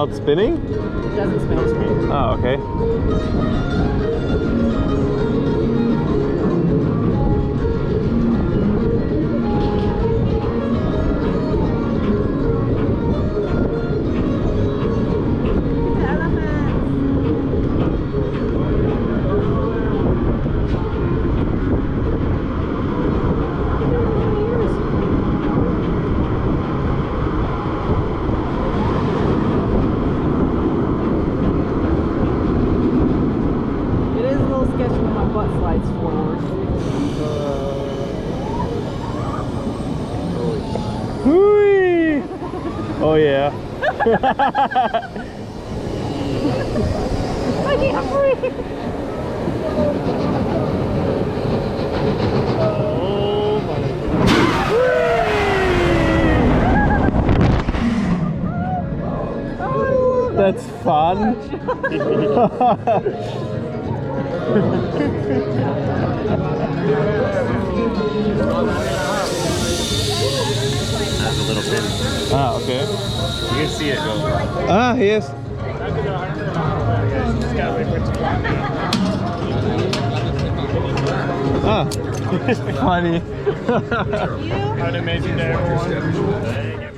without spinning? It doesn't spin. Oh, okay. Oh yeah. I can't breathe. Oh my God. That's fun. That's a little pin. Ah, okay. You can see it go. Ah, yes. Ah, funny. Have an amazing day, everyone.